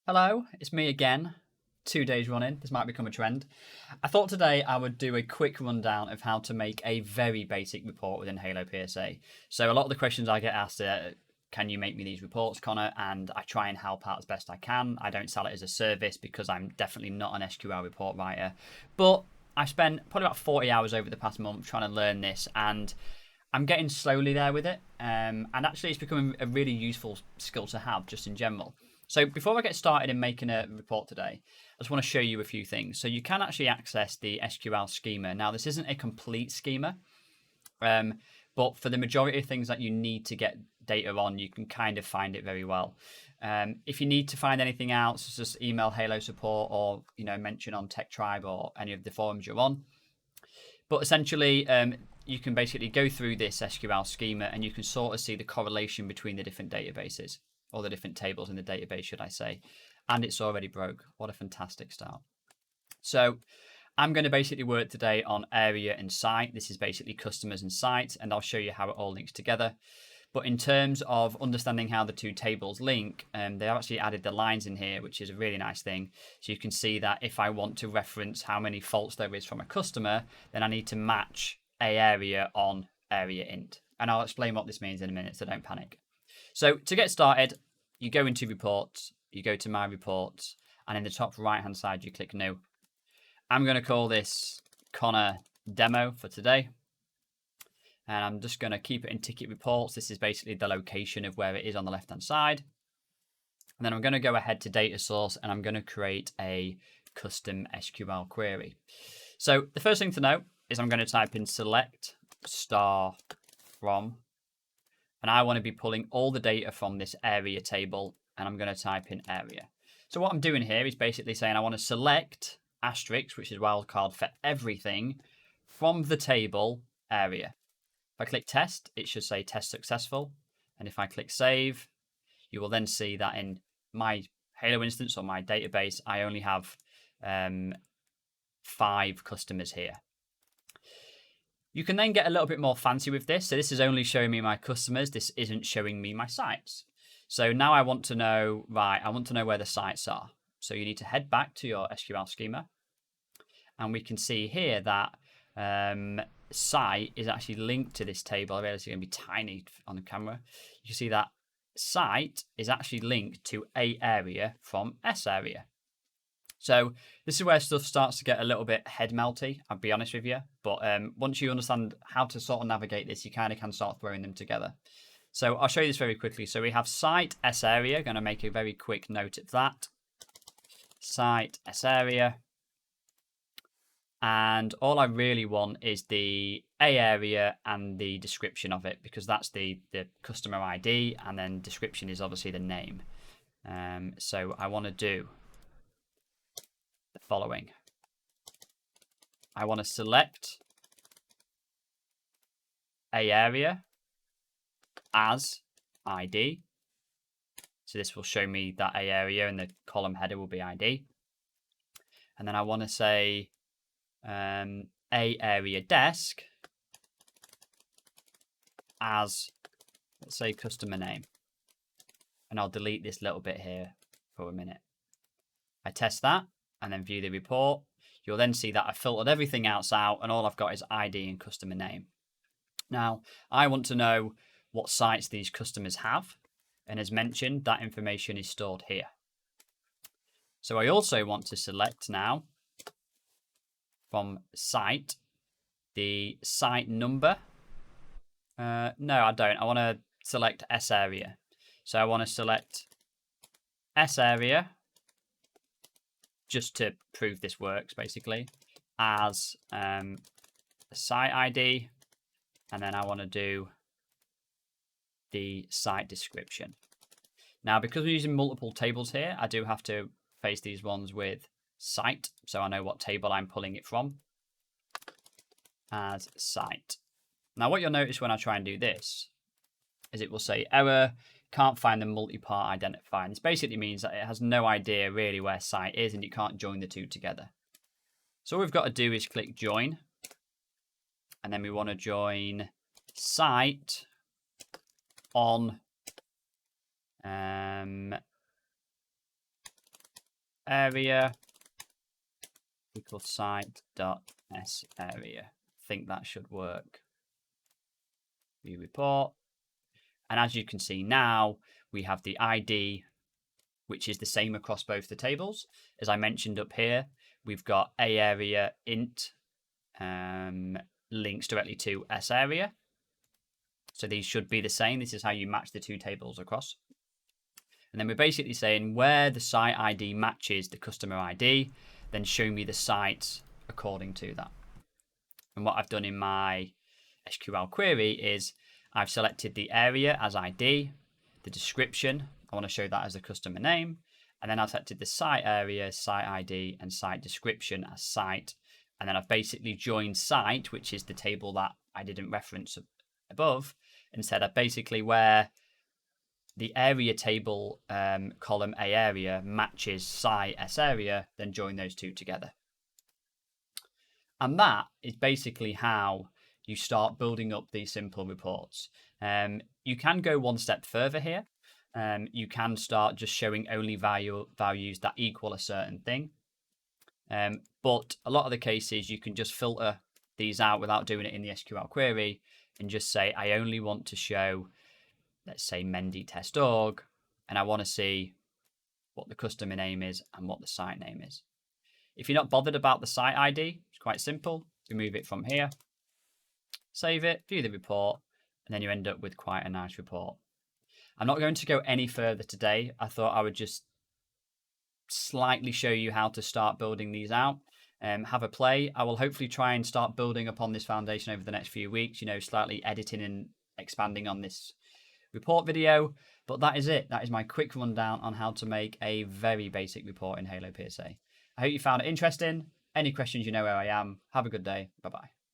Hello, it's me again. 2 days running. This might become a trend. I thought today I would do a quick rundown of how to make a very basic report within HaloPSA. So a lot of the questions I get asked are, can you make me these reports, Connor? And I try and help out as best I can. I don't sell it as a service because I'm definitely not an SQL report writer. But I spent probably about 40 hours over the past month trying to learn this, and I'm getting slowly there with it. And actually, it's becoming a really useful skill to have just in general. So before I get started in making a report today, I just want to show you a few things. So you can actually access the SQL schema. Now, this isn't a complete schema, but for the majority of things that you need to get data on, you can kind of find it very well. If you need to find anything else, just email Halo support or mention on Tech Tribe or any of the forums you're on. But essentially, you can basically go through this SQL schema and you can sort of see the correlation between the different databases, or the different tables in the database, should I say. And it's already broke. What a fantastic start. So I'm going to basically work today on area and site. This is basically customers and sites, and I'll show you how it all links together. But in terms of understanding how the two tables link, they actually added the lines in here, which is a really nice thing. So you can see that if I want to reference how many faults there is from a customer, then I need to match a area on area int. And I'll explain what this means in a minute, so don't panic. So to get started, you go into reports, you go to my reports, and in the top right hand side, you click new. I'm going to call this Connor demo for today. And I'm just going to keep it in ticket reports. This is basically the location of where it is on the left hand side. And then I'm going to go ahead to data source and I'm going to create a custom SQL query. So the first thing to note is I'm going to type in select star from, and I want to be pulling all the data from this area table, and I'm going to type in area. So what I'm doing here is basically saying I want to select asterisk, which is wildcard for everything from the table area. If I click test, it should say test successful. And if I click save, you will then see that in my Halo instance or my database, I only have 5 customers here. You can then get a little bit more fancy with this. So this is only showing me my customers. This isn't showing me my sites. So now I want to know, I want to know where the sites are. So you need to head back to your SQL schema. And we can see here that site is actually linked to this table. I realize it's going to be tiny on the camera. You can see that site is actually linked to A area from S area. So this is where stuff starts to get a little bit head melty, I'll be honest with you. But once you understand how to sort of navigate this, you kind of can start throwing them together. So I'll show you this very quickly. So we have site S area. Going to make a very quick note of that. Site S area. And all I really want is the A area and the description of it, because that's the customer ID, and then description is obviously the name. So I want to do the following. I want to select A area as ID. So this will show me that A area, and the column header will be ID. And then I want to say A area desk as, let's say, customer name. And I'll delete this little bit here for a minute. I test that and then view the report. You'll then see that I filtered everything else out and all I've got is ID and customer name. Now, I want to know what sites these customers have. And as mentioned, that information is stored here. So I also want to select now from site the site number. No, I don't. I want to select S area. So I want to select S area, just to prove this works, basically, as site ID. And then I want to do the site description. Now, because we're using multiple tables here, I do have to face these ones with site, so I know what table I'm pulling it from as site. Now, what you'll notice when I try and do this is it will say error, can't find the multi-part identifier. And this basically means that it has no idea really where site is and you can't join the two together. So all we've got to do is click join. And then we want to join site on area equals site.sArea. I think that should work. View report. And as you can see now, we have the ID, which is the same across both the tables. As I mentioned up here, we've got aarea int links directly to sArea. So these should be the same. This is how you match the two tables across. And then we're basically saying where the site ID matches the customer ID, then show me the sites according to that. And what I've done in my SQL query is I've selected the area as ID, the description, I want to show that as a customer name, and then I've selected the site area, site ID, and site description as site. And then I've basically joined site, which is the table that I didn't reference above, and said basically where the area table column A area matches site S area, then join those two together. And that is basically how you start building up these simple reports. You can go one step further here. You can start just showing only values that equal a certain thing. But a lot of the cases, you can just filter these out without doing it in the SQL query and just say, I only want to show, let's say, Mendy test org, and I want to see what the customer name is and what the site name is. If you're not bothered about the site ID, it's quite simple. Remove it from here, save it, view the report, and then you end up with quite a nice report. I'm not going to go any further today. I thought I would just slightly show you how to start building these out. Have a play. I will hopefully try and start building upon this foundation over the next few weeks, slightly editing and expanding on this report video. But that is it. That is my quick rundown on how to make a very basic report in HaloPSA. I hope you found it interesting. Any questions, you know where I am. Have a good day. Bye-bye.